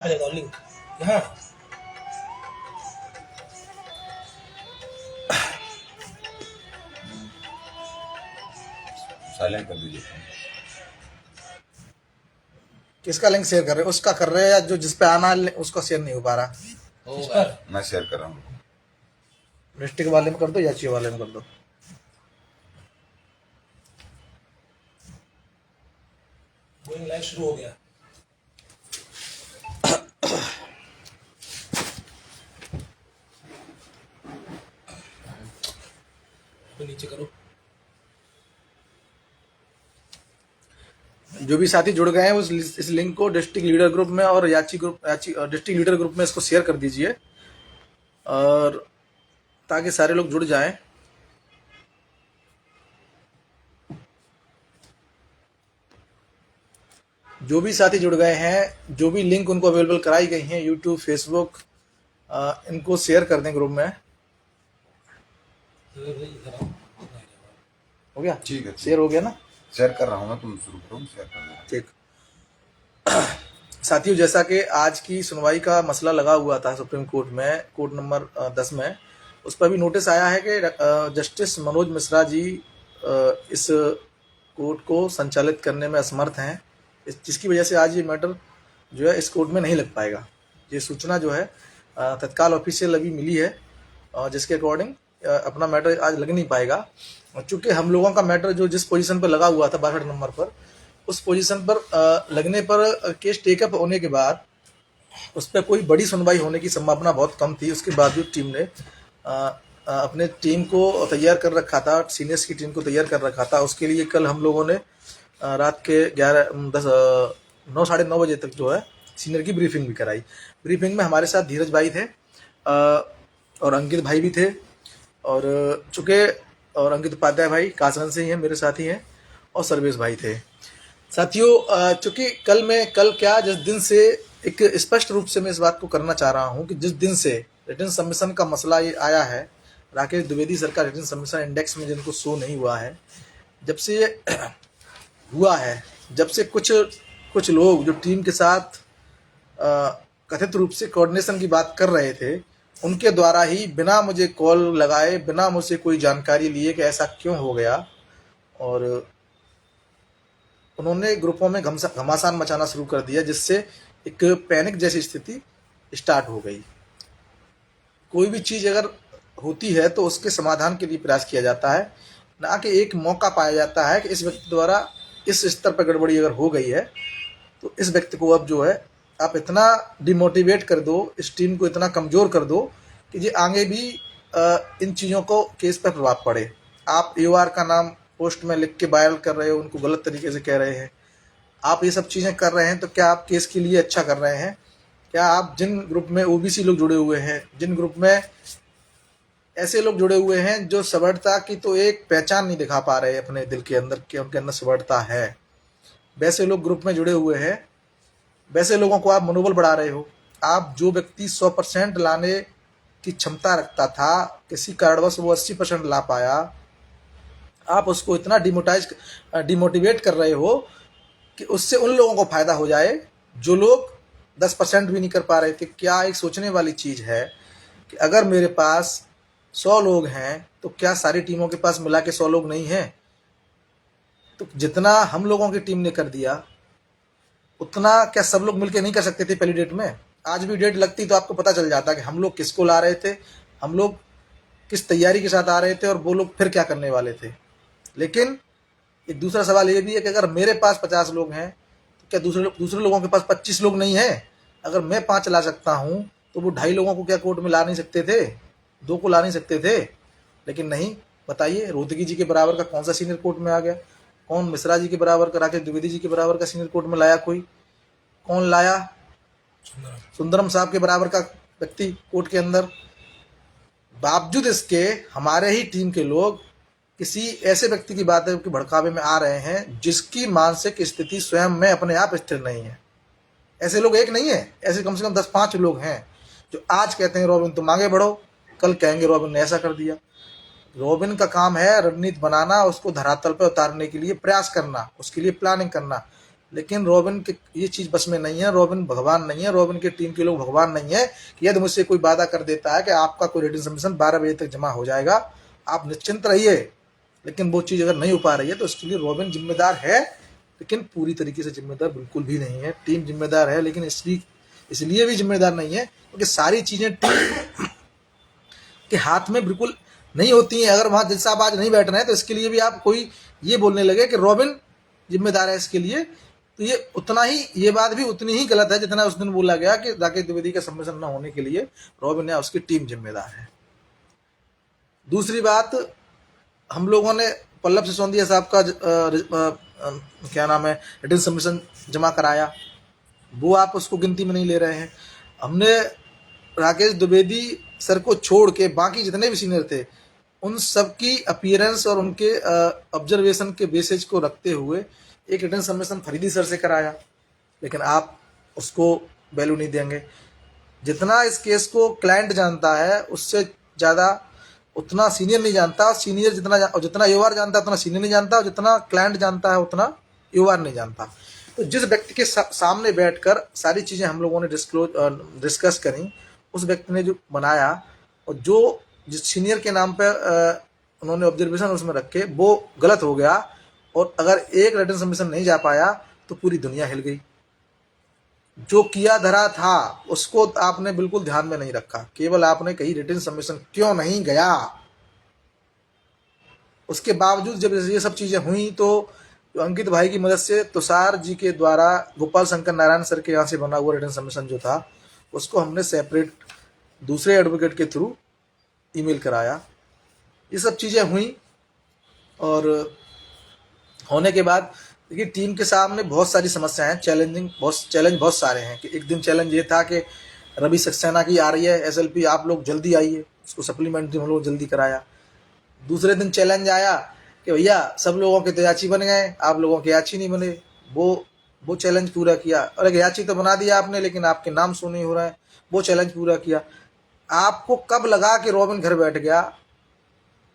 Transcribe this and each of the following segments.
आ जाएगा लिंक यहाँ। साइलेंट कर दीजिए। किसका लिंक शेयर कर रहे हो? उसका कर रहे हैं या जो जिस पे आना है उसका शेयर नहीं हो पा रहा? होगा मैं शेयर कर रहा हूँ। डिस्ट्रिक्ट वाले में कर दो या जियो वाले में कर दो। गोइंग लाइव शुरू हो गया। तो नीचे करो। जो भी साथी जुड़ गए हैं उस इस लिंक को डिस्ट्रिक्ट लीडर ग्रुप में और याची डिस्ट्रिक्ट लीडर ग्रुप में इसको शेयर कर दीजिए और ताकि सारे लोग जुड़ जाएं। जो भी साथी जुड़ गए हैं, जो भी लिंक उनको अवेलेबल कराई गई हैं यूट्यूब, फेसबुक, इनको शेयर कर दें ग्रुप में। हो गया? ठीक है, शेयर हो गया ना? शेयर कर रहा हूँ मैं, तुम शुरू करो, शेयर कर दो। ठीक। साथियों, जैसा कि आज की सुनवाई का मसला लगा हुआ था सुप्रीम कोर्ट में, कोर्ट नंबर 10 में, उस पर भी नोटिस आया है कि जस्टिस मनोज मिश्रा जी इस कोर्ट को संचालित करने में असमर्थ हैं, जिसकी वजह से आज ये मैटर जो है इस कोर्ट में नहीं लग पाएगा। ये सूचना जो है तत्काल ऑफिशियल अभी मिली है, जिसके अकॉर्डिंग अपना मैटर आज लग नहीं पाएगा। चूँकि हम लोगों का मैटर जो जिस पोजीशन पर लगा हुआ था 62 नंबर पर, उस पोजीशन पर लगने पर केस टेकअप होने के बाद उस पर कोई बड़ी सुनवाई होने की संभावना बहुत कम थी। उसके बावजूद टीम ने अपने टीम को तैयार कर रखा था, सीनियर्स की टीम को तैयार कर रखा था। उसके लिए कल हम लोगों ने रात के 9 साढ़े 9 बजे तक जो है सीनियर की ब्रीफिंग भी कराई। ब्रीफिंग में हमारे साथ धीरज भाई थे और अंकित भाई भी थे, और चूँकि और अंकित उपाध्याय भाई कासगंज से ही हैं, मेरे साथी हैं, और सर्वेश भाई थे। साथियों, चूंकि कल क्या जिस दिन से एक स्पष्ट रूप से मैं इस बात को करना चाह रहा हूं कि जिस दिन से रिटर्न सबमिशन का मसला ये आया है, राकेश द्विवेदी सर का रिटर्न सबमिशन इंडेक्स में जिनको शो नहीं हुआ है, जब से ये हुआ है, जब से कुछ लोग जो टीम के साथ कथित रूप से कोऑर्डिनेशन की बात कर रहे थे, उनके द्वारा ही बिना मुझे कॉल लगाए, बिना मुझसे कोई जानकारी लिए कि ऐसा क्यों हो गया, और उन्होंने ग्रुपों में घमासान मचाना शुरू कर दिया, जिससे एक पैनिक जैसी स्थिति स्टार्ट हो गई। कोई भी चीज़ अगर होती है तो उसके समाधान के लिए प्रयास किया जाता है, ना कि एक मौका पाया जाता है कि इस व्यक्ति द्वारा इस स्तर पर गड़बड़ी अगर हो गई है तो इस व्यक्ति को अब जो है आप इतना डिमोटिवेट कर दो, इस टीम को इतना कमज़ोर कर दो कि ये आगे भी इन चीज़ों को केस पर प्रभाव पड़े। आप AOR का नाम पोस्ट में लिख के वायरल कर रहे हो, उनको गलत तरीके से कह रहे हैं, आप ये सब चीज़ें कर रहे हैं, तो क्या आप केस के लिए अच्छा कर रहे हैं? क्या आप जिन ग्रुप में OBC लोग जुड़े हुए हैं, जिन ग्रुप में ऐसे लोग जुड़े हुए हैं जो सवर्णता की तो एक पहचान नहीं दिखा पा रहे अपने दिल के अंदर कि उनके अंदर सवर्णता है, वैसे लोग ग्रुप में जुड़े हुए हैं, वैसे लोगों को आप मनोबल बढ़ा रहे हो। आप जो व्यक्ति 100% लाने की क्षमता रखता था, किसी कारणवश वो 80% ला पाया, आप उसको इतना डिमोटिवेट कर रहे हो कि उससे उन लोगों को फायदा हो जाए जो लोग 10% भी नहीं कर पा रहे थे। क्या एक सोचने वाली चीज़ है कि अगर मेरे पास 100 लोग हैं तो क्या सारी टीमों के पास मिला के 100 लोग नहीं हैं? तो जितना हम लोगों की टीम ने कर दिया उतना क्या सब लोग मिलके नहीं कर सकते थे पहली डेट में? आज भी डेट लगती तो आपको पता चल जाता कि हम लोग किसको ला रहे थे, हम लोग किस तैयारी के साथ आ रहे थे और वो लोग फिर क्या करने वाले थे। लेकिन एक दूसरा सवाल ये भी है कि अगर मेरे पास 50 लोग हैं तो क्या दूसरे लोगों के पास 25 लोग नहीं हैं? अगर मैं 5 ला सकता हूँ तो वो 2.5 लोगों को क्या कोर्ट में ला नहीं सकते थे? 2 को ला नहीं सकते थे? लेकिन नहीं, बताइए, रोहतगी जी के बराबर का कौन सा सीनियर कोर्ट में आ गया? कौन मिश्रा जी के बराबर का, राकेश द्विवेदी जी के बराबर का सीनियर कोर्ट में लाया? कोई कौन लाया? सुंदरम साहब के बराबर का व्यक्ति कोर्ट के अंदर। बावजूद इसके हमारे ही टीम के लोग किसी ऐसे व्यक्ति की बात के भड़कावे में आ रहे हैं जिसकी मानसिक स्थिति स्वयं में अपने आप स्थिर नहीं है। ऐसे लोग एक नहीं है, ऐसे कम से कम 10-5 लोग हैं जो आज कहते हैं रॉबिन तुम आगे बढ़ो, कल कहेंगे रॉबिन ने ऐसा कर दिया। रॉबिन का काम है रणनीति बनाना, उसको धरातल पर उतारने के लिए प्रयास करना, उसके लिए प्लानिंग करना। लेकिन रॉबिन के ये चीज़ बस में नहीं है। रॉबिन भगवान नहीं है, रॉबिन के टीम के लोग भगवान नहीं है कि यदि मुझसे कोई वादा कर देता है कि आपका कोई रिटन सबमिशन 12 बजे तक जमा हो जाएगा, आप निश्चिंत रहिए, लेकिन वो चीज़ अगर नहीं हो पा रही है तो उसके लिए रॉबिन जिम्मेदार है, लेकिन पूरी तरीके से जिम्मेदार बिल्कुल भी नहीं है। टीम जिम्मेदार है, लेकिन इसलिए भी जिम्मेदार नहीं है क्योंकि सारी चीज़ें टीम के हाथ में बिल्कुल नहीं होती हैं। अगर वहाँ जज साहब आज नहीं बैठ रहे हैं तो इसके लिए भी आप कोई ये बोलने लगे कि रॉबिन जिम्मेदार है इसके लिए, तो ये उतना ही, ये बात भी उतनी ही गलत है जितना उस दिन बोला गया कि राकेश द्विवेदी का सबमिशन न होने के लिए रॉबिन या उसकी टीम जिम्मेदार है। दूसरी बात, हम लोगों ने पल्लव सिसोदिया साहब का क्या नाम है रिटन सबमिशन जमा कराया, वो आप उसको गिनती में नहीं ले रहे हैं। हमने राकेश द्विवेदी सर को छोड़ के बाकी जितने भी सीनियर थे उन सब की अपीयरेंस और उनके ऑब्जर्वेशन के बेसिस को रखते हुए एक रिटन सबमिशन फरीदी सर से कराया, लेकिन आप उसको वैल्यू नहीं देंगे। जितना इस केस को क्लाइंट जानता है उससे ज़्यादा उतना सीनियर नहीं जानता। सीनियर जितना यूआर जानता है उतना सीनियर नहीं जानता, और जितना क्लाइंट जानता है उतना यूआर नहीं जानता। तो जिस व्यक्ति के सामने बैठकर सारी चीज़ें हम लोगों ने डिस्कस करी, उस व्यक्ति ने जो बनाया और जो जिस सीनियर के नाम पर उन्होंने ऑब्जर्वेशन उसमें रखे वो गलत हो गया, और अगर एक रिटन सबमिशन नहीं जा पाया तो पूरी दुनिया हिल गई। जो किया धरा था उसको आपने बिल्कुल ध्यान में नहीं रखा, केवल आपने कही रिटन सबमिशन क्यों नहीं गया। उसके बावजूद जब ये सब चीज़ें हुई तो जो अंकित भाई की मदद से तुषार जी के द्वारा गोपाल शंकर नारायण सर के यहाँ से बना हुआ रिटन सबमिशन जो था उसको हमने सेपरेट दूसरे एडवोकेट के थ्रू ईमेल कराया। ये सब चीज़ें हुई, और होने के बाद देखिए टीम के सामने बहुत सारी समस्याएं हैं, चैलेंज बहुत सारे हैं। कि एक दिन चैलेंज ये था कि रवि सक्सेना की आ रही है एसएलपी, आप लोग जल्दी आइए, उसको सप्लीमेंट्री हम लोग जल्दी कराया। दूसरे दिन चैलेंज आया कि भैया सब लोगों के तो याची बन गए, आप लोगों के याची नहीं बने, वो चैलेंज पूरा किया। अरे याची तो बना दिया आपने लेकिन आपके नाम शो नहीं हो रहा है, वो चैलेंज पूरा किया। आपको कब लगा कि रॉबिन घर बैठ गया,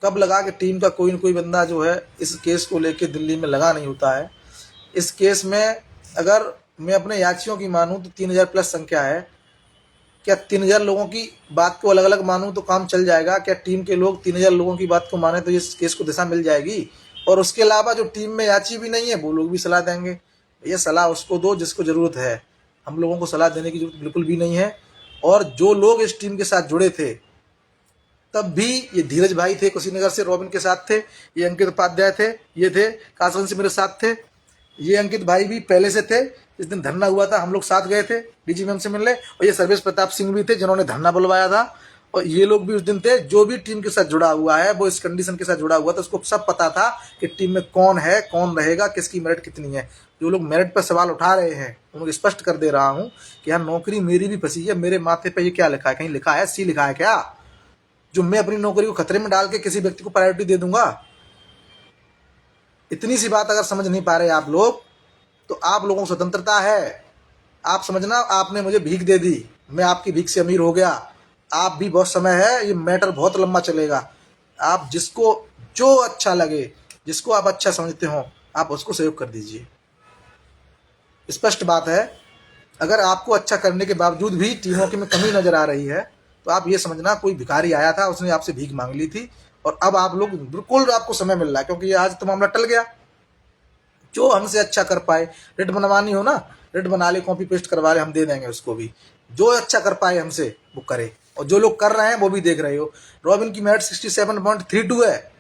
कब लगा कि टीम का कोई न कोई बंदा जो है इस केस को लेके दिल्ली में लगा नहीं होता है। इस केस में अगर मैं अपने याचियों की मानूं तो 3000 प्लस संख्या है। क्या 3000 लोगों की बात को अलग अलग मानूं तो काम चल जाएगा? क्या टीम के लोग 3000 लोगों की बात को माने तो इस केस को दिशा मिल जाएगी? और उसके अलावा जो टीम में याची भी नहीं है वो लोग भी सलाह देंगे। ये सलाह उसको दो जिसको ज़रूरत है, हम लोगों को सलाह देने की जरूरत बिल्कुल भी नहीं है। और जो लोग इस टीम के साथ जुड़े थे तब भी, ये धीरज भाई थे कुशीनगर से रॉबिन के साथ थे, ये अंकित उपाध्याय थे, ये थे कासवन से मेरे साथ थे, ये अंकित भाई भी पहले से थे। इस दिन धरना हुआ था हम लोग साथ गए थे डीजी मैम से मिलने, और ये सर्वेश प्रताप सिंह भी थे जिन्होंने धरना बुलवाया था, और ये लोग भी उस दिन थे। जो भी टीम के साथ जुड़ा हुआ है वो इस कंडीशन के साथ जुड़ा हुआ था, उसको सब पता था कि टीम में कौन है, कौन रहेगा, किसकी मेरिट कितनी है। जो लोग मेरिट पर सवाल उठा रहे हैं उनको स्पष्ट कर दे रहा हूँ कि यार नौकरी मेरी भी फंसी है, मेरे माथे पर ये क्या लिखा है, कहीं लिखा है सी लिखा है क्या, जो मैं अपनी नौकरी को खतरे में डाल के किसी व्यक्ति को प्रायोरिटी दे दूंगा? इतनी सी बात अगर समझ नहीं पा रहे आप लोग तो आप लोगों को स्वतंत्रता है, आप समझना आपने मुझे भीख दे दी, मैं आपकी भीख से अमीर हो गया, आप भी बहुत समय है, ये मैटर बहुत लंबा चलेगा। आप जिसको जो अच्छा लगे, जिसको आप अच्छा समझते हो, आप उसको सहयोग कर दीजिए। स्पष्ट बात है, अगर आपको अच्छा करने के बावजूद भी टीमों की में कमी नजर आ रही है तो आप ये समझना कोई भिखारी आया था, उसने आपसे भीख मांग ली थी, और अब आप लोग बिल्कुल आपको समय मिल रहा है क्योंकि ये आज तो मामला टल गया। जो हमसे अच्छा कर पाए, रिट बनवानी हो ना, रिट बना ले, कॉपी पेस्ट करवा ले, हम दे देंगे उसको भी। जो अच्छा कर पाए हमसे वो करे, और जो लोग कर रहे हैं वो भी देख रहे हो। रॉबिन की मेरिट 67.32 है,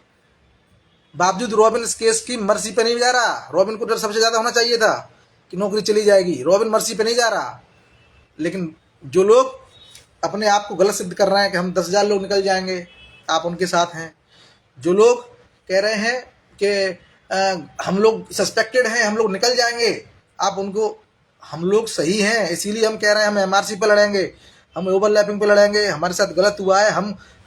बावजूद रॉबिन इस केस की मर्सी पे नहीं जा रहा। रॉबिन को डर सबसे ज्यादा होना चाहिए था कि नौकरी चली जाएगी, रॉबिन मर्सी पे नहीं जा रहा। लेकिन जो लोग अपने आप को गलत सिद्ध कर रहे हैं कि हम 10,000 लोग निकल जाएंगे, आप उनके साथ हैं। जो लोग कह रहे हैं कि हम लोग सस्पेक्टेड हैं, हम लोग निकल जाएंगे, आप उनको, हम लोग सही हैं इसीलिए हम कह रहे हैं हम एमआरसी पर लड़ेंगे, हम ओवरलैपिंग पर लड़ेंगे, हमारे साथ गलत हुआ है,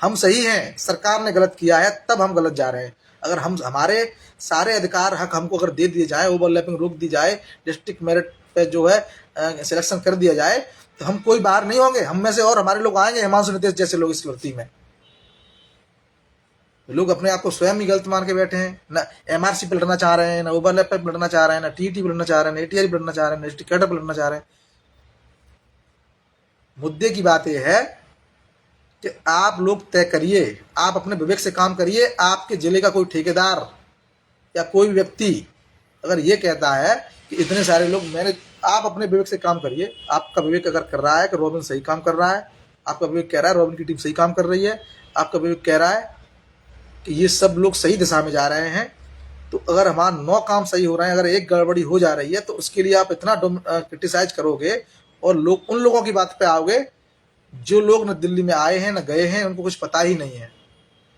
हम सही हैं, सरकार ने गलत किया है तब हम गलत जा रहे हैं। अगर हम हमारे सारे अधिकार हक हमको अगर दे दिए जाए, ओवरलैपिंग रोक दी जाए, डिस्ट्रिक्ट मेरिट पे जो है सिलेक्शन कर दिया जाए तो हम कोई बाहर नहीं होंगे, हम में से और हमारे लोग आएंगे, हिमांशु नितेश जैसे लोग इस भर्ती में। लोग अपने आप को स्वयं ही गलत मान के बैठे हैं, ना एमआरसी पे लड़ना चाह रहे हैं, ना ओवरलैप पे लड़ना चाह रहे हैं, ना टीटी पे लड़ना चाह रहे हैं, ना एटीआर पे लड़ना चाह रहे हैं, ना एसटी कैडर पे लड़ना चाह रहे हैं। मुद्दे की बात यह है कि आप लोग तय करिए, आप अपने विवेक से काम करिए। आपके जिले का कोई ठेकेदार या कोई व्यक्ति अगर ये कहता है कि इतने सारे लोग आप अपने विवेक से काम करिए। आपका विवेक अगर कर रहा है कि रॉबिन सही काम कर रहा है, आपका विवेक कह रहा है रॉबिन की टीम सही काम कर रही है, आपका विवेक कह रहा है कि ये सब लोग सही दिशा में जा रहे हैं, तो अगर हमारा 9 काम सही हो रहे हैं, अगर एक गड़बड़ी हो जा रही है, तो उसके लिए आप इतना क्रिटिसाइज करोगे और लोग उन लोगों की बात पे आओगे जो लोग न दिल्ली में आए हैं न गए हैं, उनको कुछ पता ही नहीं है,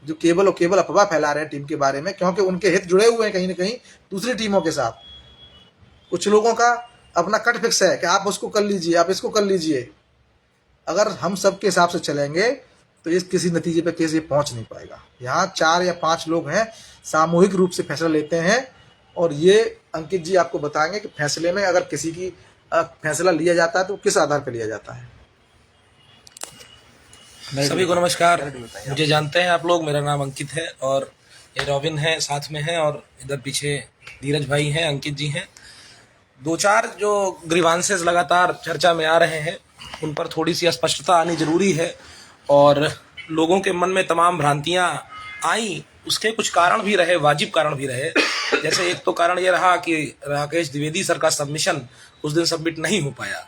जो केवल और केवल अफवाह फैला रहे हैं टीम के बारे में, क्योंकि उनके हित जुड़े हुए हैं कहीं ना कहीं दूसरी टीमों के साथ। कुछ लोगों का अपना कट फिक्स है कि आप उसको कर लीजिए, आप इसको कर लीजिए। अगर हम सबके हिसाब से चलेंगे तो इस किसी नतीजे पे कैसे पहुंच नहीं पाएगा। यहाँ 4 या 5 लोग हैं सामूहिक रूप से फैसला लेते हैं, और ये अंकित जी आपको बताएंगे कि फैसले में अगर किसी की फैसला लिया जाता है तो किस आधार पर लिया जाता है। सभी को नमस्कार। मुझे जानते हैं आप लोग, मेरा नाम अंकित है और ये रॉबिन है साथ में है, और इधर पीछे धीरज भाई हैं, अंकित जी हैं। 2-4 जो ग्रीवांसेस लगातार चर्चा में आ रहे हैं उन पर थोड़ी सी स्पष्टता आनी जरूरी है, और लोगों के मन में तमाम भ्रांतियां आई, उसके कुछ कारण भी रहे, वाजिब कारण भी रहे। जैसे एक तो कारण ये रहा कि राकेश द्विवेदी सर का सबमिशन उस दिन सबमिट नहीं हो पाया।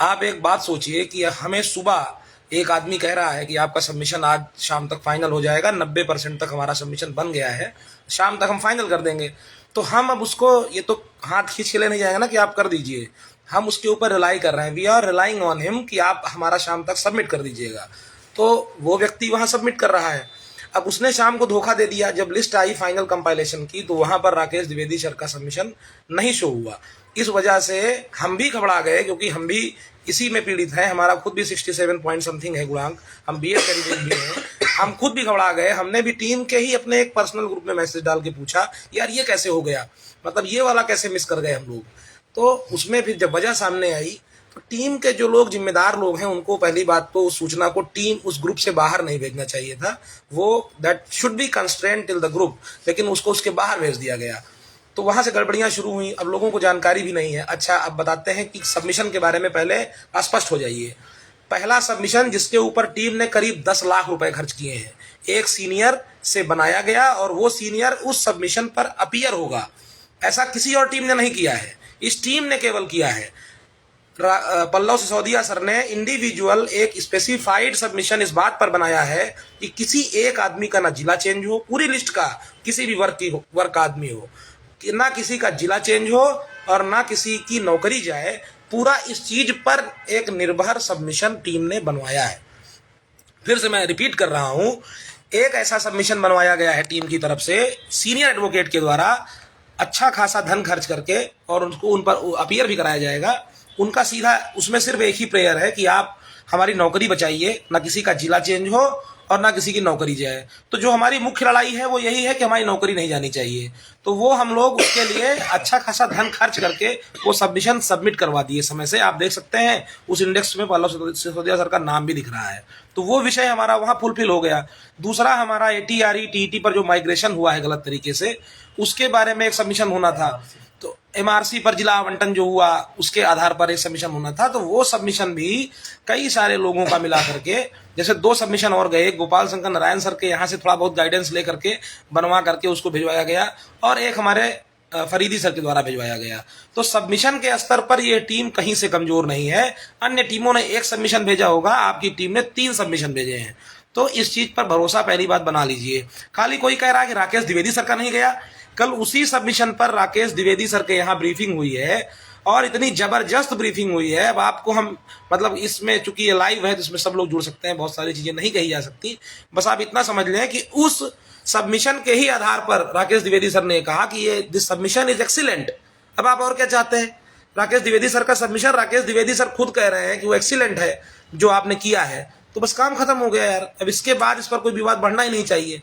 आप एक बात सोचिए कि हमें सुबह एक आदमी कह रहा है कि आपका सबमिशन आज शाम तक फाइनल हो जाएगा, 90% तक हमारा सबमिशन बन गया है, शाम तक हम फाइनल कर देंगे। तो हम अब उसको ये तो हाथ खींच के ले नहीं जाएगा ना कि आप कर दीजिए, हम उसके ऊपर रिलाई कर रहे हैं, we are relying on him कि आप हमारा शाम तक सबमिट कर दीजिएगा। तो वो व्यक्ति वहाँ सबमिट कर रहा है। अब उसने शाम को धोखा दे दिया, जब लिस्ट आई फाइनल कंपाइलेशन की तो वहाँ पर राकेश द्विवेदी सर का सबमिशन नहीं शो हुआ। इस वजह से हम भी घबरा गए, क्योंकि हम भी इसी में पीड़ित हैं, हमारा खुद भी 67 पॉइंट समथिंग है गुणांक, हम बीएड कैंडिडेट भी हैं, हम खुद भी घबरा गए। हमने भी टीम के ही अपने एक पर्सनल ग्रुप में मैसेज डाल के पूछा, यार ये कैसे हो गया, मतलब ये वाला कैसे मिस कर गए हम लोग। तो उसमें फिर जब वजह सामने आई तो टीम के जो लोग जिम्मेदार लोग हैं उनको पहली बात तो उस सूचना को टीम उस ग्रुप से बाहर नहीं भेजना चाहिए था, वो that should be constraint till the group, लेकिन उसको उसके बाहर भेज दिया गया। तो वहां से गड़बड़ियां शुरू हुई। अब लोगों को जानकारी भी नहीं है। अच्छा, अब बताते हैं कि सबमिशन के बारे में पहले स्पष्ट हो जाइए। पहला सबमिशन जिसके ऊपर टीम ने करीब 10 लाख रुपए खर्च किए हैं, एक सीनियर से बनाया गया, और वो सीनियर उस सबमिशन पर अपीयर होगा। ऐसा किसी और टीम ने नहीं किया है, इस टीम ने केवल किया है। पल्लव सिसोदिया सर ने इंडिविजुअल एक स्पेसिफाइड सबमिशन इस बात पर बनाया है कि किसी एक आदमी का ना जिला चेंज हो, पूरी लिस्ट का किसी भी वर्क आदमी हो, ना किसी का जिला चेंज हो और ना किसी की नौकरी जाए। पूरा इस चीज पर एक निर्भर सबमिशन टीम ने बनवाया है। फिर से मैं रिपीट कर रहा हूं, एक ऐसा सबमिशन बनवाया गया है टीम की तरफ से सीनियर एडवोकेट के द्वारा, अच्छा खासा धन खर्च करके, और उनको उन पर अपीयर भी कराया जाएगा। उनका सीधा उसमें सिर्फ एक ही प्रेयर है कि आप हमारी नौकरी बचाइए, ना किसी का जिला चेंज हो और ना किसी की नौकरी जाए। तो जो हमारी मुख्य लड़ाई है वो यही है कि हमारी नौकरी नहीं जानी चाहिए। तो वो हम लोग उसके लिए अच्छा खासा धन खर्च करके वो सबमिशन सबमिट करवा दिए समय से। आप देख सकते हैं उस इंडेक्स में पल्लव सिसोदिया सर का नाम भी दिख रहा है। तो वो विषय हमारा वहां फुलफिल हो गया। दूसरा, हमारा एटीआरई टीईटी पर जो माइग्रेशन हुआ है गलत तरीके से, उसके बारे में एक सबमिशन होना था। तो एमआरसी पर जिला आवंटन जो हुआ उसके आधार पर एक सबमिशन होना था। तो वो सबमिशन भी कई सारे लोगों का मिला करके, जैसे 2 सबमिशन और गए, गोपाल शंकर नारायण सर के यहाँ से थोड़ा बहुत गाइडेंस ले करके बनवा करके उसको भिजवाया गया, और एक हमारे फरीदी सर के द्वारा भिजवाया गया। तो सबमिशन के स्तर पर यह टीम कहीं से कमजोर नहीं है। अन्य टीमों ने 1 सबमिशन भेजा होगा, आपकी टीम ने 3 सबमिशन भेजे हैं। तो इस चीज पर भरोसा पहली बात बना लीजिए। खाली कोई कह रहा है कि राकेश द्विवेदी सर का नहीं गया, कल उसी सबमिशन पर राकेश द्विवेदी सर के यहाँ ब्रीफिंग हुई है, और इतनी जबरदस्त ब्रीफिंग हुई है। अब आपको हम मतलब इसमें चूंकि ये लाइव है तो इसमें सब लोग जुड़ सकते हैं, बहुत सारी चीजें नहीं कही जा सकती। बस आप इतना समझ लें कि उस सबमिशन के ही आधार पर राकेश द्विवेदी सर ने कहा कि ये दिस सबमिशन इज एक्सीलेंट। अब आप और क्या चाहते हैं? राकेश द्विवेदी सर का सबमिशन, राकेश द्विवेदी सर खुद कह रहे हैं कि वो एक्सीलेंट है जो आपने किया है, तो बस काम खत्म हो गया यार। अब इसके बाद इस पर कोई विवाद बढ़ना ही नहीं चाहिए।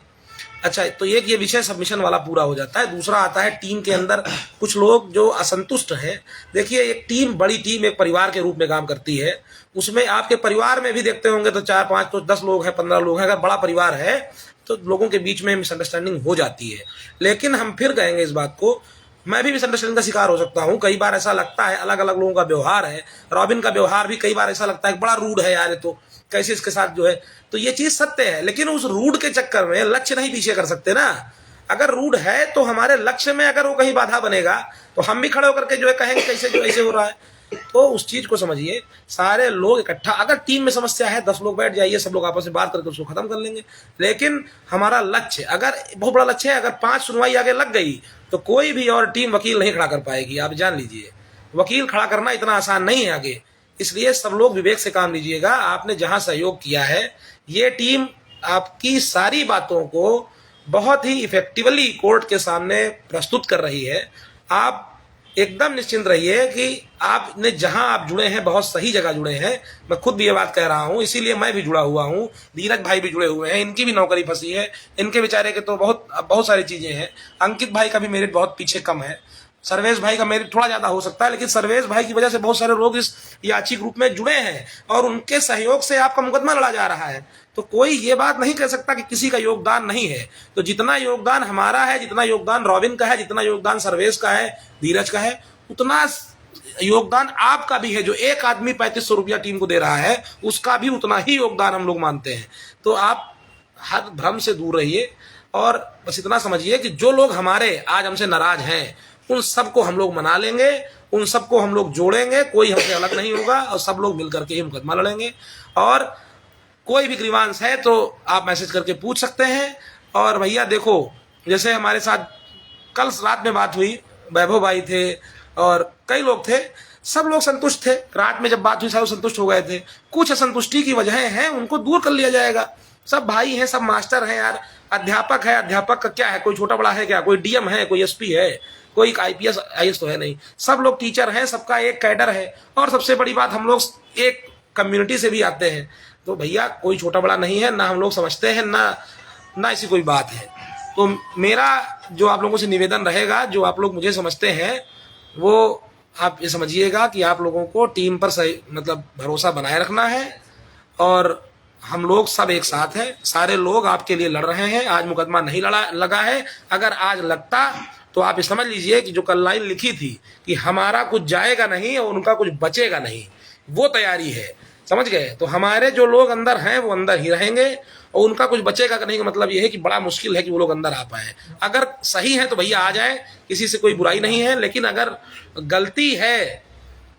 अच्छा, तो एक ये विषय सबमिशन वाला पूरा हो जाता है। दूसरा आता है टीम के अंदर कुछ लोग जो असंतुष्ट हैं। देखिए, एक टीम, बड़ी टीम एक परिवार के रूप में काम करती है। उसमें आपके परिवार में भी देखते होंगे तो 4, 5 तो 10 लोग हैं, 15 लोग हैं। अगर बड़ा परिवार है तो लोगों के बीच में मिसअंडरस्टैंडिंग हो जाती है। लेकिन हम फिर कहेंगे इस बात को, मैं भी मिसअंडरस्टैंडिंग का शिकार हो सकता हूँ, कई बार ऐसा लगता है, अलग अलग लोगों का व्यवहार है, रॉबिन का व्यवहार भी कई बार ऐसा लगता है बड़ा रूड है यार ये तो, कैसे इसके साथ जो है, तो ये चीज सत्य है। लेकिन उस रूड के चक्कर में लक्ष्य नहीं पीछे कर सकते ना। अगर रूड है तो हमारे लक्ष्य में अगर वो कहीं बाधा बनेगा तो हम भी खड़े होकर के जो है कहेंगे कैसे जो ऐसे हो रहा है। तो उस चीज को समझिए, सारे लोग इकट्ठा, अगर टीम में समस्या है 10 लोग बैठ जाइए, सब लोग आपस में बात करके उसको खत्म कर लेंगे। लेकिन हमारा लक्ष्य अगर बहुत बड़ा लक्ष्य है, अगर 5 सुनवाई आगे लग गई तो कोई भी और टीम वकील नहीं खड़ा कर पाएगी, आप जान लीजिए। वकील खड़ा करना इतना आसान नहीं है आगे, इसलिए सब लोग विवेक से काम लीजिएगा। आपने जहां सहयोग किया है, ये टीम आपकी सारी बातों को बहुत ही इफेक्टिवली कोर्ट के सामने प्रस्तुत कर रही है। आप एकदम निश्चिंत रहिए कि आपने जहां आप जुड़े हैं बहुत सही जगह जुड़े हैं। मैं खुद भी ये बात कह रहा हूं, इसीलिए मैं भी जुड़ा हुआ हूं, धीरज भाई भी जुड़े हुए हैं, इनकी भी नौकरी फंसी है, इनके बेचारे के तो बहुत सारी चीजें हैं। अंकित भाई का भी मेरिट बहुत पीछे कम है, सर्वेश भाई का मेरिट थोड़ा ज्यादा हो सकता है, लेकिन सर्वेश भाई की वजह से बहुत सारे लोग इस याची ग्रुप में जुड़े हैं और उनके सहयोग से आपका मुकदमा लड़ा जा रहा है। तो कोई ये बात नहीं कह सकता कि किसी का योगदान नहीं है। तो जितना योगदान हमारा है, जितना योगदान रॉबिन का है, जितना योगदान सर्वेश का है, धीरज का है, उतना योगदान आपका भी है। जो एक आदमी 3500 रुपया टीम को दे रहा है, उसका भी उतना ही योगदान हम लोग मानते हैं। तो आप हर भ्रम से दूर रहिए और बस इतना समझिए कि जो लोग हमारे आज हमसे नाराज हैं, उन सबको हम लोग मना लेंगे, उन सबको हम लोग जोड़ेंगे, कोई हमसे अलग नहीं होगा और सब लोग मिलकर के ही मुकदमा लड़ेंगे। और कोई भी ग्रीवांस है तो आप मैसेज करके पूछ सकते हैं। और भैया देखो, जैसे हमारे साथ कल रात में बात हुई, वैभव भाई थे और कई लोग थे, सब लोग संतुष्ट थे। रात में जब बात हुई सब संतुष्ट हो गए थे। कुछ असंतुष्टि की वजह हैं, उनको दूर कर लिया जाएगा। सब भाई हैं, सब मास्टर हैं यार। अध्यापक है, अध्यापक का क्या है, कोई छोटा बड़ा है क्या, कोई डीएम है, कोई एसपी है, कोई आईपीएस आईएएस तो है नहीं। सब लोग टीचर हैं, सबका एक कैडर है। और सबसे बड़ी बात, हम लोग एक कम्युनिटी से भी आते हैं। तो भैया कोई छोटा बड़ा नहीं है, ना हम लोग समझते हैं, ना ऐसी कोई बात है। तो मेरा जो आप लोगों से निवेदन रहेगा, जो आप लोग मुझे समझते हैं, वो आप ये समझिएगा कि आप लोगों को टीम पर सही मतलब भरोसा बनाए रखना है। और हम लोग सब एक साथ हैं, सारे लोग आपके लिए लड़ रहे हैं। आज मुकदमा नहीं लगा है, अगर आज लगता तो आप ये समझ लीजिए कि जो कल लाइन लिखी थी कि हमारा कुछ जाएगा नहीं और उनका कुछ बचेगा नहीं, वो तैयारी है, समझ गए। तो हमारे जो लोग अंदर हैं वो अंदर ही रहेंगे और उनका कुछ बचेगा नहीं का मतलब ये है कि बड़ा मुश्किल है कि वो लोग अंदर आ पाए। अगर सही है तो भैया आ जाए, किसी से कोई बुराई नहीं है। लेकिन अगर गलती है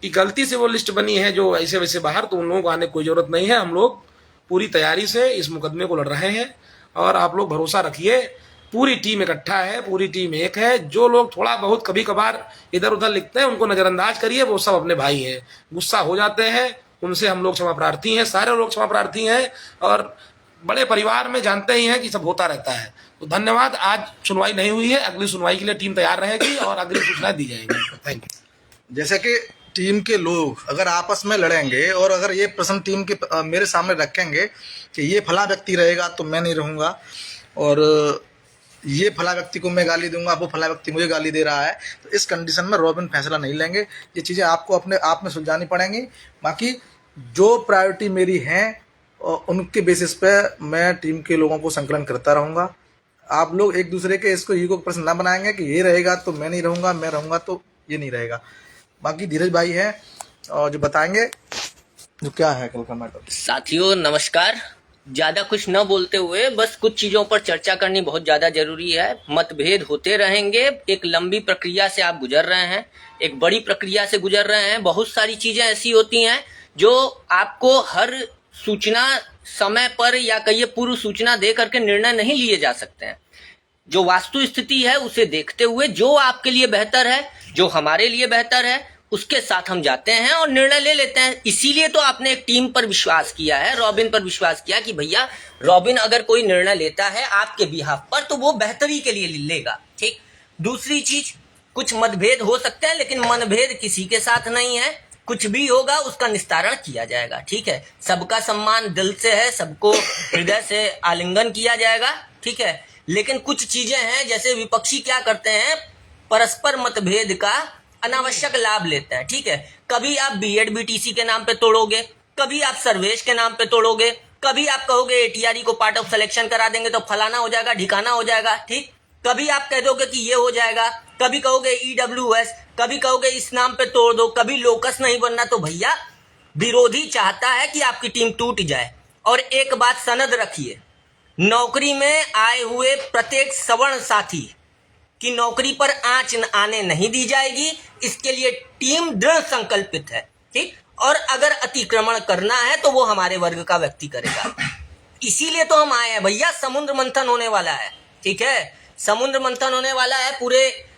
कि गलती से वो लिस्ट बनी है जो ऐसे वैसे बाहर, तो उन लोगों को आने की कोई जरूरत नहीं है। हम लोग पूरी तैयारी से इस मुकदमे को लड़ रहे हैं और आप लोग भरोसा रखिए, पूरी टीम इकट्ठा है, पूरी टीम एक है। जो लोग थोड़ा बहुत कभी कभार इधर उधर लिखते हैं उनको नजरअंदाज करिए, वो सब अपने भाई हैं। गुस्सा हो जाते हैं, उनसे हम लोग क्षमा प्रार्थी हैं, सारे लोग क्षमा प्रार्थी हैं। और बड़े परिवार में जानते ही हैं कि सब होता रहता है। तो धन्यवाद। आज सुनवाई नहीं हुई है, अगली सुनवाई के लिए टीम तैयार रहेगी और अगली सूचनाएं दी जाएंगी। Thank you. जैसे कि टीम के लोग अगर आपस में लड़ेंगे और अगर ये प्रश्न टीम के मेरे सामने रखेंगे कि ये फला व्यक्ति रहेगा तो मैं नहीं रहूँगा, और ये फला व्यक्ति को मैं गाली दूंगा, वो फला व्यक्ति मुझे गाली दे रहा है, तो इस कंडीशन में रॉबिन फैसला नहीं लेंगे। ये चीज़ें आपको अपने आप में सुलझानी पड़ेंगी। बाकी जो प्रायोरिटी मेरी हैं उनके बेसिस पे मैं टीम के लोगों को संकलन करता रहूँगा। आप लोग एक दूसरे के इसको ईगो का प्रश्न ना बनाएंगे कि ये रहेगा तो मैं नहीं रहूँगा, मैं रहूँगा तो ये नहीं रहेगा। बाकी धीरज भाई हैं और जो बताएंगे जो क्या है कल का मैटर। साथियों नमस्कार। ज्यादा कुछ न बोलते हुए बस कुछ चीजों पर चर्चा करनी बहुत ज्यादा जरूरी है। मतभेद होते रहेंगे, एक लंबी प्रक्रिया से आप गुजर रहे हैं, एक बड़ी प्रक्रिया से गुजर रहे हैं। बहुत सारी चीजें ऐसी होती हैं जो आपको हर सूचना समय पर या कहिए पूर्व सूचना दे करके निर्णय नहीं लिए जा सकते हैं। जो वास्तु स्थिति है उसे देखते हुए जो आपके लिए बेहतर है, जो हमारे लिए बेहतर है, उसके साथ हम जाते हैं और निर्णय ले लेते हैं। इसीलिए तो आपने एक टीम पर विश्वास किया है, रॉबिन पर विश्वास किया कि भैया रॉबिन अगर कोई निर्णय लेता है आपके बिहाफ पर तो वो बेहतरी के लिए लेगा। ठीक। दूसरी चीज, कुछ मतभेद हो सकते हैं लेकिन मनभेद किसी के साथ नहीं है। कुछ भी होगा उसका निस्तारण किया जाएगा। ठीक है। सबका सम्मान दिल से है, सबको हृदय से आलिंगन किया जाएगा। ठीक है। लेकिन कुछ चीजें हैं, जैसे विपक्षी क्या करते हैं, परस्पर मतभेद का अनावश्यक लाभ लेते हैं। ठीक है। कभी आप बीएड बीटीसी के नाम पे तोड़ोगे, कभी आप सर्वेश के नाम पे तोड़ोगे, कभी आप कहोगे एटीआरई को पार्ट ऑफ सिलेक्शन करा देंगे तो फलाना हो जाएगा, ढिकाना हो जाएगा, ठीक। कभी आप कह दोगे कि ये हो जाएगा, कभी कहोगे ईडब्ल्यूएस, कभी कहोगे इस नाम पे तोड़ दो, कभी लोकस नहीं बनना। तो भैया विरोधी चाहता है कि आपकी टीम टूट जाए। और एक बात सनद रखिए, नौकरी में आए हुए प्रत्येक सवर्ण साथी की नौकरी पर आंच आने नहीं दी जाएगी। इसके लिए टीम दृढ़ संकल्पित है, ठीक। और अगर अतिक्रमण करना है तो वो हमारे वर्ग का व्यक्ति करेगा। इसीलिए तो हम आए हैं भैया, समुद्र मंथन होने वाला है, ठीक है। समुद्र मंथन होने वाला है, पूरे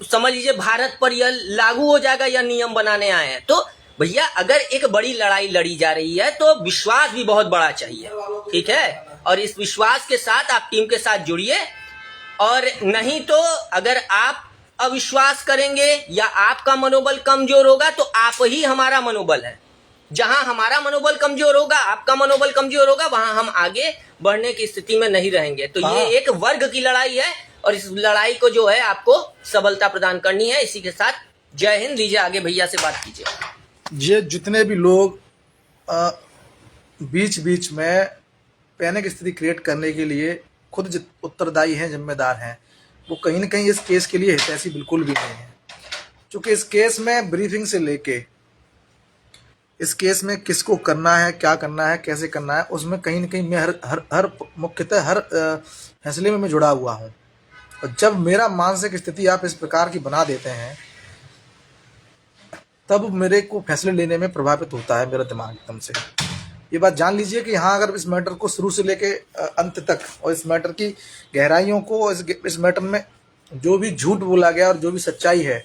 समझ लीजिए भारत पर यह लागू हो जाएगा, यह नियम बनाने आए हैं। तो भैया अगर एक बड़ी लड़ाई लड़ी जा रही है तो विश्वास भी बहुत बड़ा चाहिए, ठीक है। और इस विश्वास के साथ आप टीम के साथ जुड़िए, और नहीं तो अगर आप अविश्वास करेंगे या आपका मनोबल कमजोर होगा तो आप ही हमारा मनोबल है। जहां हमारा मनोबल कमजोर होगा, आपका मनोबल कमजोर होगा, वहां हम आगे बढ़ने की स्थिति में नहीं रहेंगे। तो ये एक वर्ग की लड़ाई है और इस लड़ाई को जो है आपको सबलता प्रदान करनी है। इसी के साथ जय हिंद। लीजिए आगे भैया से बात कीजिए। ये जितने भी लोग बीच बीच में पैनिक स्थिति क्रिएट करने के लिए खुद उत्तरदायी हैं, जिम्मेदार हैं, वो कहीं ना कहीं इस केस के लिए हितैषी बिल्कुल भी नहीं है। क्योंकि इस केस में ब्रीफिंग से लेके इस केस में किसको करना है, क्या करना है, कैसे करना है, उसमें कहीं ना कहीं मैं हर मुख्यतः हर फैसले में मैं जुड़ा हुआ हूँ। और जब मेरा मानसिक स्थिति आप इस प्रकार की बना देते हैं तब मेरे को फैसले लेने में प्रभावित होता है मेरा दिमाग एकदम से। ये बात जान लीजिए कि हाँ, अगर इस मैटर को शुरू से लेके अंत तक और इस मैटर की गहराइयों को, इस मैटर में जो भी झूठ बोला गया और जो भी सच्चाई है,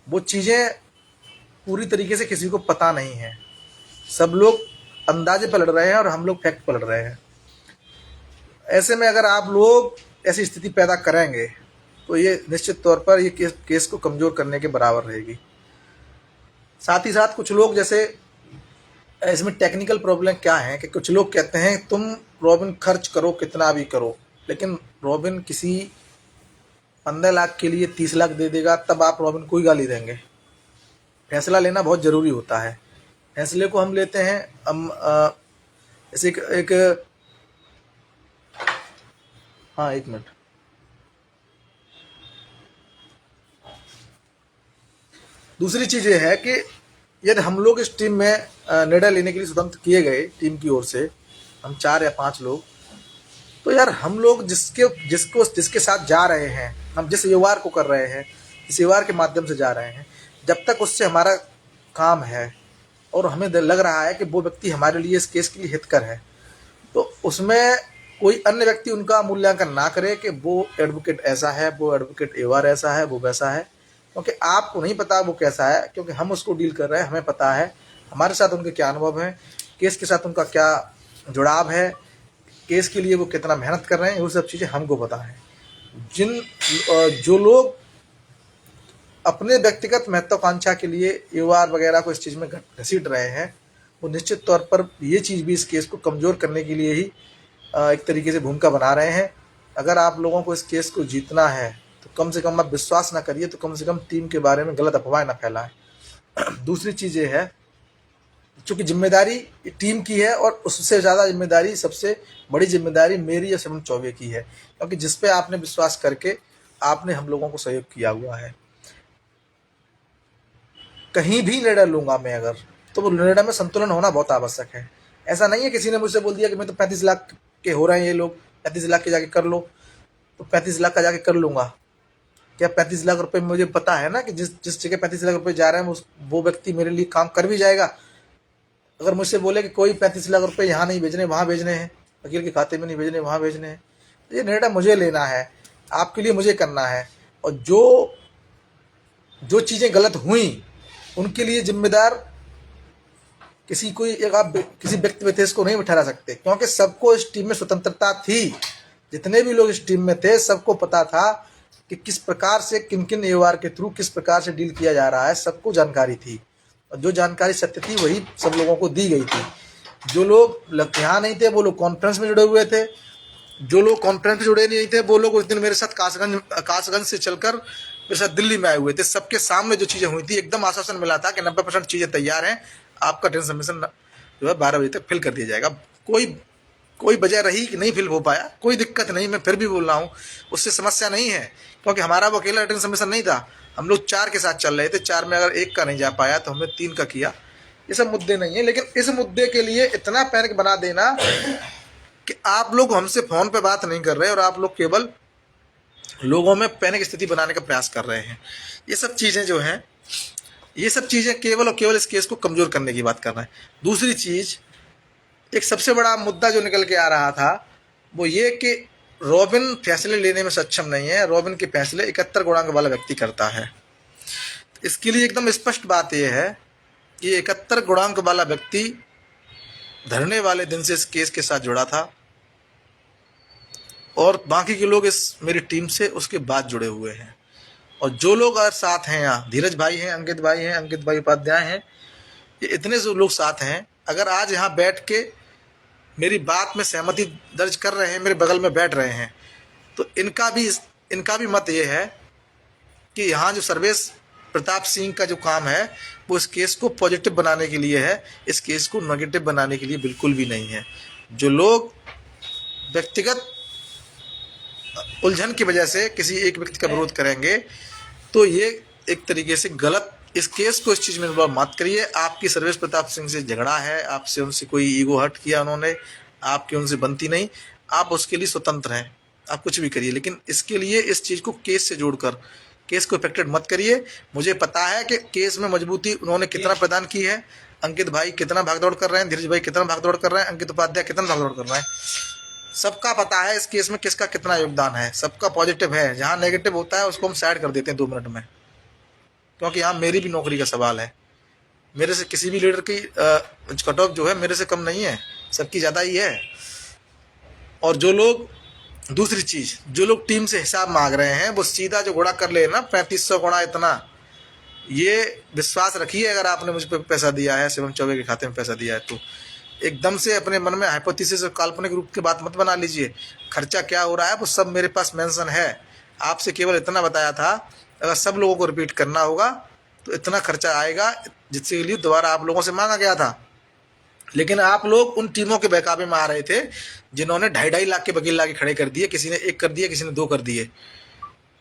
वो चीज़ें पूरी तरीके से किसी को पता नहीं है। सब लोग अंदाजे पलट रहे हैं और हम लोग फैक्ट पलट रहे हैं। ऐसे में अगर आप लोग ऐसी स्थिति पैदा करेंगे तो ये निश्चित तौर पर ये केस को कमज़ोर करने के बराबर रहेगी। साथ ही साथ कुछ लोग, जैसे इसमें टेक्निकल प्रॉब्लम क्या है कि कुछ लोग कहते हैं तुम रॉबिन खर्च करो कितना भी करो, लेकिन रॉबिन किसी 15 लाख के लिए 30 लाख दे देगा, तब आप रॉबिन को ही गाली देंगे। फैसला लेना बहुत ज़रूरी होता है। फैसले को हम लेते हैं, हम जैसे एक हाँ, एक मिनट। दूसरी चीज़ ये है कि यदि हम लोग इस टीम में निर्णय लेने के लिए स्वतंत्र किए गए टीम की ओर से, हम 4 या 5 लोग, तो यार हम लोग जिसके साथ जा रहे हैं, हम जिस व्यवहार को कर रहे हैं, इस व्यवहार के माध्यम से जा रहे हैं, जब तक उससे हमारा काम है और हमें लग रहा है कि वो व्यक्ति हमारे लिए इस केस के लिए हितकर है, तो उसमें कोई अन्य व्यक्ति उनका मूल्यांकन ना करे कि वो एडवोकेट ऐसा है, वो एडवोकेट एवार ऐसा है, वो वैसा है, क्योंकि आपको नहीं पता वो कैसा है। क्योंकि हम उसको डील कर रहे हैं, हमें पता है हमारे साथ उनके क्या अनुभव हैं, केस के साथ उनका क्या जुड़ाव है, केस के लिए वो कितना मेहनत कर रहे हैं, वो सब चीज़ें हमको पता है। जो लोग अपने व्यक्तिगत महत्वाकांक्षा के लिए एवार वगैरह को इस चीज़ में घसीट रहे हैं, वो निश्चित तौर पर ये चीज़ भी इस केस को कमज़ोर करने के लिए ही एक तरीके से भूमिका बना रहे हैं। अगर आप लोगों को इस केस को जीतना है तो कम से कम आप विश्वास ना करिए, तो कम से कम टीम के बारे में गलत अफवाह ना फैलाएं। दूसरी चीज़ ये है, चूँकि जिम्मेदारी टीम की है और उससे ज़्यादा जिम्मेदारी, सबसे बड़ी जिम्मेदारी मेरी या श्रवण चौबे की है, क्योंकि जिस पे आपने विश्वास करके आपने हम लोगों को सहयोग किया हुआ है। कहीं भी निर्णय लूँगा मैं अगर, तो वो निर्णय में संतुलन होना बहुत आवश्यक है। ऐसा नहीं है किसी ने मुझसे बोल दिया कि मैं तो 35 लाख के हो रहे हैं ये लोग, 35 लाख के जाके कर लो, तो 35 लाख का जाके कर लूँगा। क्या 35 लाख रुपए मुझे पता है ना कि जिस जगह 35 लाख रुपए जा रहे हैं वो व्यक्ति मेरे लिए काम कर भी जाएगा। अगर मुझसे बोले कि कोई 35 लाख रुपए यहाँ नहीं भेजने, वहाँ भेजने हैं, वकील के खाते में नहीं भेजने, वहाँ भेजने हैं, तो ये निर्णय मुझे लेना है, आपके लिए मुझे करना है। और जो चीज़ें गलत हुई उनके लिए जिम्मेदार आप किसी व्यक्ति विशेष को नहीं ठहरा सकते, क्योंकि सबको इस टीम में स्वतंत्रता थी। जितने भी लोग इस टीम में थे सबको पता था कि किस प्रकार से किन किन एवार के थ्रू किस प्रकार से डील किया जा रहा है, सबको जानकारी थी। और जो जानकारी सत्य थी वही सब लोगों को दी गई थी। जो लोग यहाँ नहीं थे वो लोग कॉन्फ्रेंस में जुड़े हुए थे, जो लोग कॉन्फ्रेंस में जुड़े नहीं थे वो लोग उस दिन मेरे साथ कासगंज से चलकर मेरे साथ दिल्ली में आए हुए थे। सबके सामने जो चीज़ें हुई थी एकदम आश्वासन मिला था कि 90% चीज़ें तैयार हैं, आपका टेंशन सबमिशन जो है 12 बजे तक फिल कर दिया जाएगा। कोई वजह रही कि नहीं फिल हो पाया, कोई दिक्कत नहीं, मैं फिर भी बोल रहा हूँ, उससे समस्या नहीं है, क्योंकि हमारा वो अकेला रिटर्न सबमिशन नहीं था, हम लोग 4 के साथ चल रहे थे, 4 में अगर 1 का नहीं जा पाया तो हमने 3 का किया। ये सब मुद्दे नहीं है, लेकिन इस मुद्दे के लिए इतना पैनिक बना देना कि आप लोग हमसे फ़ोन पे बात नहीं कर रहे और आप लोग केवल लोगों में पैनिक स्थिति बनाने का प्रयास कर रहे हैं। ये सब चीज़ें जो हैं, ये सब चीज़ें केवल और केवल इस केस को कमज़ोर करने की बात कर रहे हैं। दूसरी चीज़, एक सबसे बड़ा मुद्दा जो निकल के आ रहा था वो ये कि रॉबिन फैसले लेने में सक्षम नहीं है, रॉबिन के फैसले 71 गुणांक वाला व्यक्ति करता है। इसके लिए एकदम स्पष्ट बात यह है कि 71 गुणांक वाला व्यक्ति धरने वाले दिन से इस केस के साथ जुड़ा था और बाकी के लोग इस मेरी टीम से उसके बाद जुड़े हुए हैं। और जो लोग अगर साथ हैं, यहाँ धीरज भाई हैं, अंकित भाई उपाध्याय हैं, ये इतने जो लोग साथ हैं, अगर आज यहाँ बैठ के मेरी बात में सहमति दर्ज कर रहे हैं, मेरे बगल में बैठ रहे हैं, तो इनका भी मत ये है कि यहाँ जो सर्वेश प्रताप सिंह का जो काम है वो इस केस को पॉजिटिव बनाने के लिए है, इस केस को नेगेटिव बनाने के लिए बिल्कुल भी नहीं है। जो लोग व्यक्तिगत उलझन की वजह से किसी एक व्यक्ति का विरोध करेंगे तो ये एक तरीके से गलत, इस केस को इस चीज़ में इन्वॉल्व मत करिए। आपकी सर्वेश प्रताप सिंह से झगड़ा है, आपसे उनसे कोई ईगो हर्ट किया उन्होंने, आपकी उनसे बनती नहीं, आप उसके लिए स्वतंत्र हैं, आप कुछ भी करिए, लेकिन इसके लिए इस चीज़ को केस से जोड़कर केस को इफेक्टेड मत करिए। मुझे पता है कि केस में मजबूती उन्होंने कितना प्रदान की है, अंकित भाई कितना भागदौड़ कर रहे हैं, धीरज भाई कितना भागदौड़ कर रहे हैं, अंकित उपाध्याय कितना भागदौड़ कर रहे हैं, सबका पता है इस केस में किसका कितना योगदान है, सबका पॉजिटिव है। जहाँ नेगेटिव होता है उसको हम साइड कर देते हैं 2 मिनट में, क्योंकि यहाँ मेरी भी नौकरी का सवाल है। मेरे से किसी भी लीडर की कट ऑफ जो है मेरे से कम नहीं है, सबकी ज़्यादा ही है। और जो लोग, दूसरी चीज़, जो लोग टीम से हिसाब मांग रहे हैं वो सीधा जो गुणा कर ले ना 3500 गुणा इतना, ये विश्वास रखिए अगर आपने मुझ पर पैसा दिया है, शिवम चौबे के खाते में पैसा दिया है, तो एकदम से अपने मन में हाइपोथेसिस और काल्पनिक रूप की बात मत बना लीजिए। खर्चा क्या हो रहा है वो सब मेरे पास मेंशन है। आपसे केवल इतना बताया था, अगर सब लोगों को रिपीट करना होगा तो इतना खर्चा आएगा, जिसके लिए दोबारा आप लोगों से मांगा गया था। लेकिन आप लोग उन टीमों के बहकावे में आ रहे थे जिन्होंने 2.5 लाख के वकील ला के खड़े कर दिए, किसी ने 1 कर दिया, किसी ने 2 कर दिए।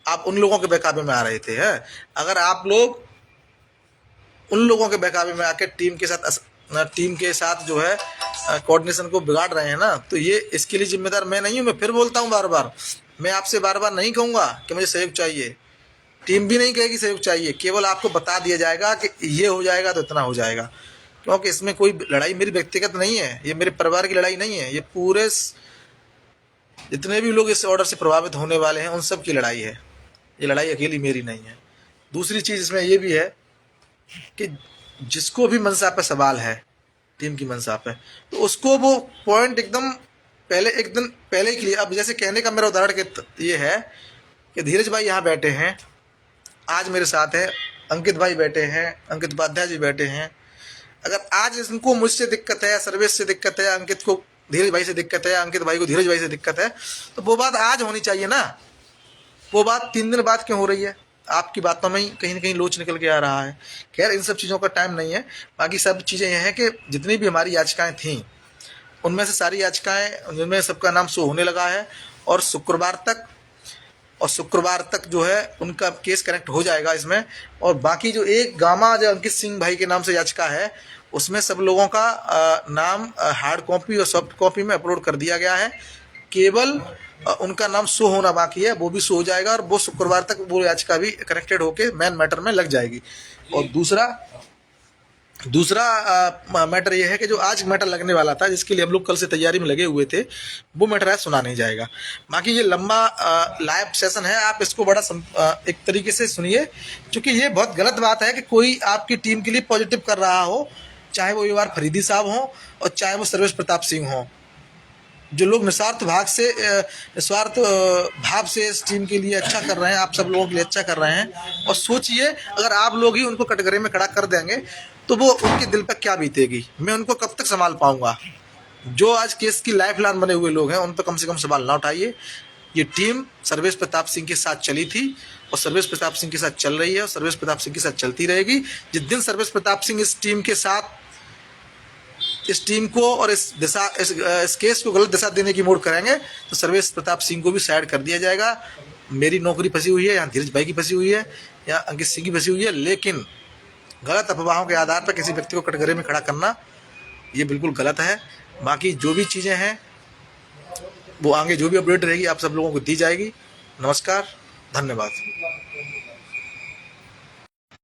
आप उन लोगों के बहकावे में आ रहे थे। है, अगर आप लोग उन लोगों के बहकावे में आके टीम के साथ जो है कोऑर्डिनेशन को बिगाड़ रहे हैं ना, तो ये इसके लिए जिम्मेदार मैं नहीं हूँ। मैं फिर बोलता हूँ बार बार, मैं आपसे बार बार नहीं कहूँगा कि मुझे सहयोग चाहिए, टीम भी नहीं कहेगी सहयोग चाहिए, केवल आपको बता दिया जाएगा कि ये हो जाएगा तो इतना हो जाएगा, क्योंकि इसमें कोई लड़ाई मेरी व्यक्तिगत नहीं है, ये मेरे परिवार की लड़ाई नहीं है, ये पूरे जितने भी लोग इस ऑर्डर से प्रभावित होने वाले हैं उन सब की लड़ाई है, ये लड़ाई अकेली मेरी नहीं है। दूसरी चीज़ इसमें ये भी है कि जिसको भी मनसा पे सवाल है, टीम की मनसा पे, तो उसको वो पॉइंट एकदम एक दिन पहले ही क्लियर। अब जैसे कहने का मेरा उदाहरण ये है कि धीरज भाई यहाँ बैठे हैं, आज मेरे साथ है, अंकित भाई बैठे हैं, अंकित उपाध्याय जी बैठे हैं। अगर आज इनको मुझसे दिक्कत है, सर्विस से दिक्कत है, अंकित को धीरज भाई से दिक्कत है, अंकित भाई को धीरज भाई से दिक्कत है, तो वो बात आज होनी चाहिए ना, वो बात 3 दिन बाद क्यों हो रही है? आपकी बातों में ही कहीं ना कहीं लोच निकल के आ रहा है। खैर, इन सब चीज़ों का टाइम नहीं है। बाकी सब चीज़ें यह हैं कि जितनी भी हमारी याचिकाएं थीं उनमें से सारी याचिकाएं, जिनमें सबका नाम शो होने लगा है, और शुक्रवार तक जो है उनका केस कनेक्ट हो जाएगा इसमें। और बाकी जो एक गामा जो अंकित सिंह भाई के नाम से याचिका है, उसमें सब लोगों का नाम हार्ड कॉपी और सॉफ्ट कॉपी में अपलोड कर दिया गया है, केवल उनका नाम शो होना बाकी है, वो भी शो हो जाएगा और वो शुक्रवार तक वो याचिका भी कनेक्टेड होके मेन मैटर में लग जाएगी। और दूसरा मैटर ये है कि जो आज मैटर लगने वाला था, जिसके लिए हम लोग कल से तैयारी में लगे हुए थे, वो मैटर आज सुना नहीं जाएगा। बाकी ये लंबा लाइव सेशन है, आप इसको बड़ा एक तरीके से सुनिए, क्योंकि ये बहुत गलत बात है कि कोई आपकी टीम के लिए पॉजिटिव कर रहा हो, चाहे वो युवार फरीदी साहब हों और चाहे वो सर्वेश प्रताप सिंह हों। जो लोग निस्वार्थ भाव से इस टीम के लिए अच्छा कर रहे हैं, आप सब लोगों के लिए अच्छा कर रहे हैं, और सोचिए अगर आप लोग ही उनको कटघरे में खड़ा कर देंगे तो वो उनके दिल पर क्या बीतेगी। मैं उनको कब तक संभाल पाऊंगा? जो आज केस की लाइफ लाइन बने हुए लोग हैं उन पर कम से कम सवाल ना उठाइए। ये टीम सर्वेश प्रताप सिंह के साथ चली थी और सर्वेश प्रताप सिंह के साथ चल रही है और सर्वेश प्रताप सिंह के साथ चलती रहेगी। जिस दिन सर्वेश प्रताप सिंह इस टीम के साथ इस टीम को और इस केस को गलत दिशा देने की मोड़ करेंगे तो सर्वेश प्रताप सिंह को भी साइड कर दिया जाएगा। मेरी नौकरी फंसी हुई है, यहाँ धीरज भाई की फंसी हुई है, यहाँ अंकित सिंह की फंसी हुई है, लेकिन गलत अफवाहों के आधार पर किसी व्यक्ति को कटघरे में खड़ा करना ये बिल्कुल गलत है। बाकी जो भी चीज़ें हैं वो आगे जो भी अपडेट रहेगी आप सब लोगों को दी जाएगी। नमस्कार, धन्यवाद।